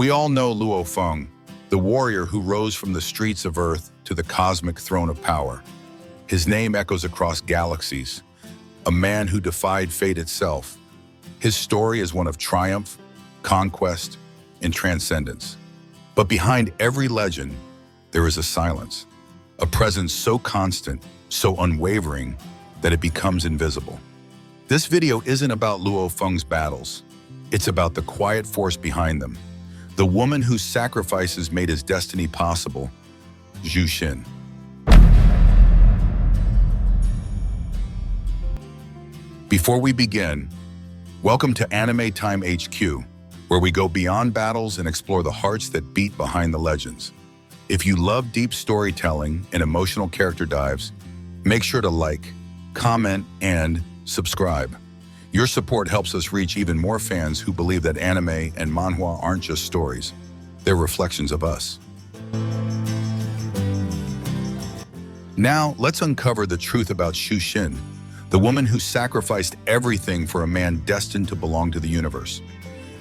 We all know Luo Feng, the warrior who rose from the streets of Earth to the cosmic throne of power. His name echoes across galaxies, a man who defied fate itself. His story is one of triumph, conquest, and transcendence. But behind every legend, there is a silence, a presence so constant, so unwavering, that it becomes invisible. This video isn't about Luo Feng's battles. It's about the quiet force behind them, the woman whose sacrifices made his destiny possible, Xu Xin. Before we begin, welcome to Anime Time HQ, where we go beyond battles and explore the hearts that beat behind the legends. If you love deep storytelling and emotional character dives, make sure to like, comment, and subscribe. Your support helps us reach even more fans who believe that anime and manhwa aren't just stories, they're reflections of us. Now, let's uncover the truth about Xu Xin, the woman who sacrificed everything for a man destined to belong to the universe.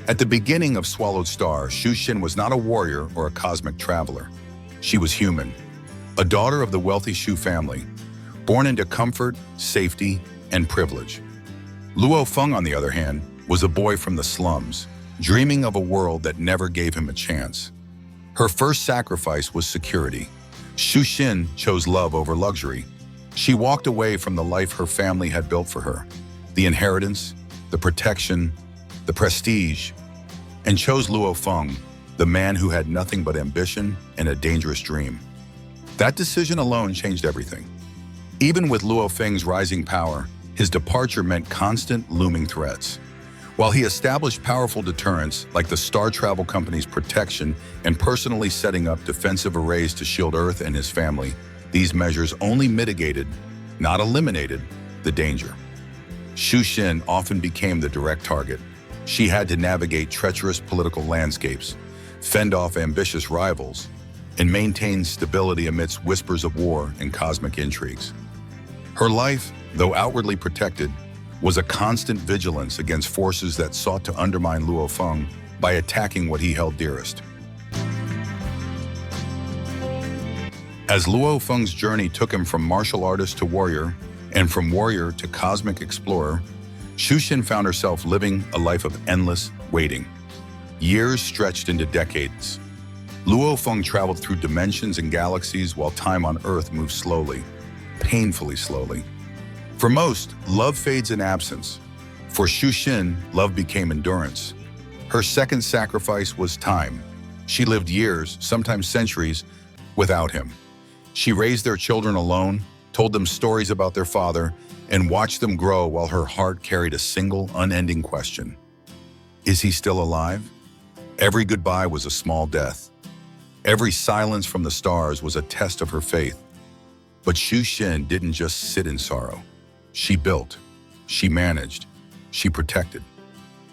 At the beginning of Swallowed Star, Xu Xin was not a warrior or a cosmic traveler. She was human, a daughter of the wealthy Xu family, born into comfort, safety, and privilege. Luo Feng, on the other hand, was a boy from the slums, dreaming of a world that never gave him a chance. Her first sacrifice was security. Xu Xin chose love over luxury. She walked away from the life her family had built for her, the inheritance, the protection, the prestige, and chose Luo Feng, the man who had nothing but ambition and a dangerous dream. That decision alone changed everything. Even with Luo Feng's rising power, his departure meant constant, looming threats. While he established powerful deterrents like the Star Travel Company's protection and personally setting up defensive arrays to shield Earth and his family, these measures only mitigated, not eliminated, the danger. Xu Xin often became the direct target. She had to navigate treacherous political landscapes, fend off ambitious rivals, and maintain stability amidst whispers of war and cosmic intrigues. Her life, though outwardly protected, was a constant vigilance against forces that sought to undermine Luo Feng by attacking what he held dearest. As Luo Feng's journey took him from martial artist to warrior, and from warrior to cosmic explorer, Xu Xin found herself living a life of endless waiting. Years stretched into decades. Luo Feng traveled through dimensions and galaxies while time on Earth moved slowly, painfully slowly. For most, love fades in absence. For Xu Xin, love became endurance. Her second sacrifice was time. She lived years, sometimes centuries, without him. She raised their children alone, told them stories about their father, and watched them grow while her heart carried a single, unending question. Is he still alive? Every goodbye was a small death. Every silence from the stars was a test of her faith. But Xu Xin didn't just sit in sorrow. She built, she managed, she protected.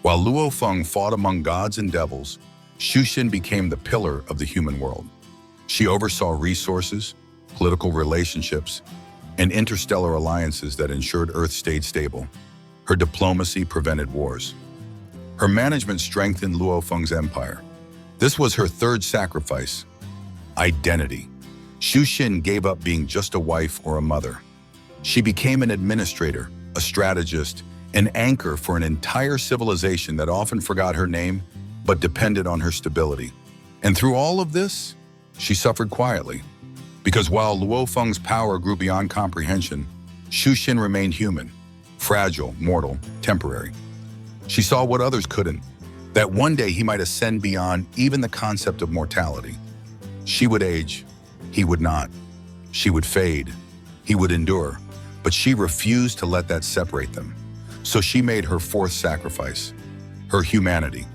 While Luo Feng fought among gods and devils, Xu Xin became the pillar of the human world. She oversaw resources, political relationships, and interstellar alliances that ensured Earth stayed stable. Her diplomacy prevented wars. Her management strengthened Luo Feng's empire. This was her third sacrifice: identity. Xu Xin gave up being just a wife or a mother. She became an administrator, a strategist, an anchor for an entire civilization that often forgot her name but depended on her stability. And through all of this, she suffered quietly. Because while Luo Feng's power grew beyond comprehension, Xu Xin remained human, fragile, mortal, temporary. She saw what others couldn't, that one day he might ascend beyond even the concept of mortality. She would age, he would not. She would fade, he would endure. But she refused to let that separate them. So she made her fourth sacrifice, her humanity.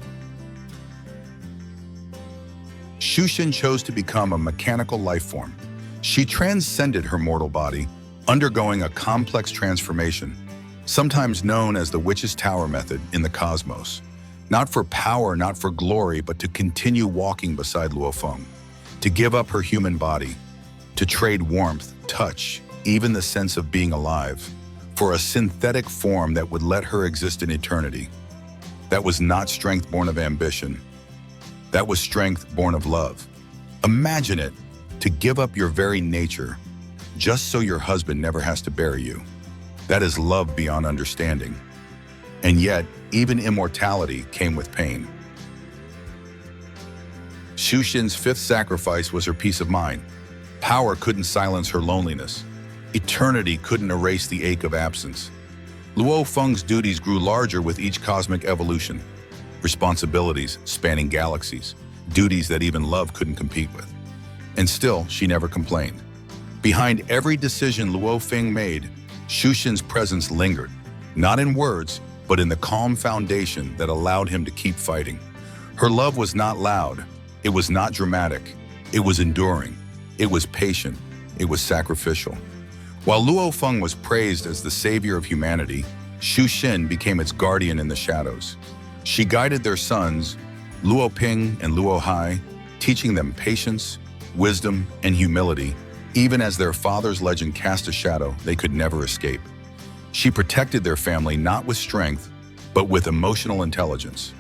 Xu Xin chose to become a mechanical life form. She transcended her mortal body, undergoing a complex transformation, sometimes known as the Witch's Tower method in the cosmos. Not for power, not for glory, but to continue walking beside Luo Feng, to give up her human body, to trade warmth, touch, even the sense of being alive, for a synthetic form that would let her exist in eternity. That was not strength born of ambition. That was strength born of love. Imagine it, to give up your very nature, just so your husband never has to bury you. That is love beyond understanding. And yet, even immortality came with pain. Xu Xin's fifth sacrifice was her peace of mind. Power couldn't silence her loneliness. Eternity couldn't erase the ache of absence. Luo Feng's duties grew larger with each cosmic evolution. Responsibilities spanning galaxies, duties that even love couldn't compete with. And still, she never complained. Behind every decision Luo Feng made, Xu Xin's presence lingered, not in words, but in the calm foundation that allowed him to keep fighting. Her love was not loud, it was not dramatic, it was enduring, it was patient, it was sacrificial. While Luo Feng was praised as the savior of humanity, Xu Xin became its guardian in the shadows. She guided their sons, Luo Ping and Luo Hai, teaching them patience, wisdom, and humility, even as their father's legend cast a shadow they could never escape. She protected their family not with strength, but with emotional intelligence,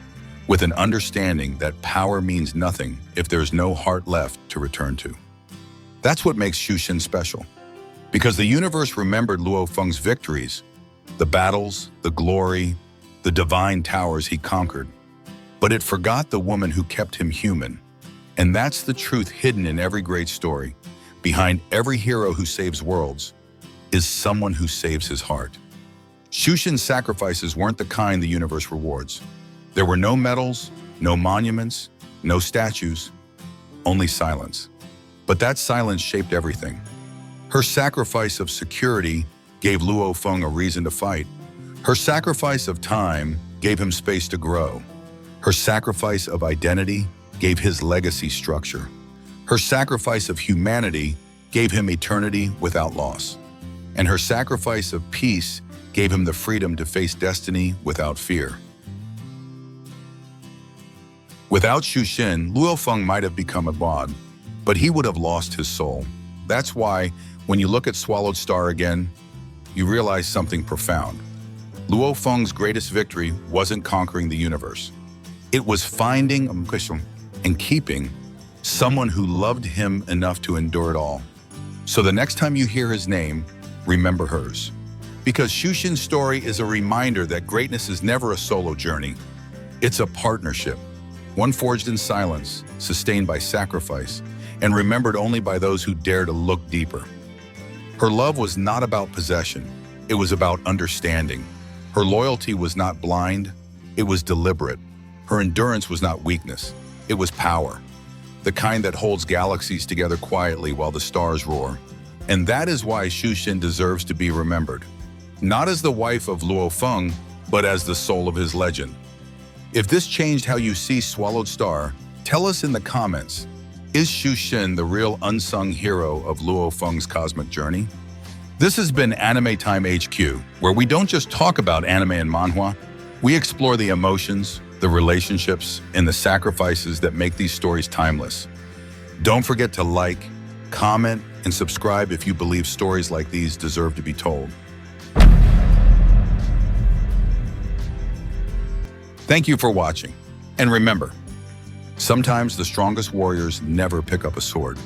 with an understanding that power means nothing if there's no heart left to return to. That's what makes Xu Xin special. Because the universe remembered Luo Feng's victories, the battles, the glory, the divine towers he conquered, but it forgot the woman who kept him human. And that's the truth hidden in every great story. Behind every hero who saves worlds is someone who saves his heart. Xu Xin's sacrifices weren't the kind the universe rewards. There were no medals, no monuments, no statues, only silence. But that silence shaped everything. Her sacrifice of security gave Luo Feng a reason to fight. Her sacrifice of time gave him space to grow. Her sacrifice of identity gave his legacy structure. Her sacrifice of humanity gave him eternity without loss. And her sacrifice of peace gave him the freedom to face destiny without fear. Without Xu Xin, Luo Feng might have become a god, but he would have lost his soul. That's why, when you look at Swallowed Star again, you realize something profound. Luo Feng's greatest victory wasn't conquering the universe. It was finding and keeping someone who loved him enough to endure it all. So the next time you hear his name, remember hers. Because Xu Xin's story is a reminder that greatness is never a solo journey. It's a partnership, one forged in silence, sustained by sacrifice, and remembered only by those who dare to look deeper. Her love was not about possession, it was about understanding. Her loyalty was not blind, it was deliberate. Her endurance was not weakness, it was power. The kind that holds galaxies together quietly while the stars roar. And that is why Xu Xin deserves to be remembered. Not as the wife of Luo Feng, but as the soul of his legend. If this changed how you see Swallowed Star, tell us in the comments. Is Xu Xin the real unsung hero of Luo Feng's cosmic journey? This has been Anime Time HQ, where we don't just talk about anime and manhwa, we explore the emotions, the relationships, and the sacrifices that make these stories timeless. Don't forget to like, comment, and subscribe if you believe stories like these deserve to be told. Thank you for watching. And remember, sometimes the strongest warriors never pick up a sword.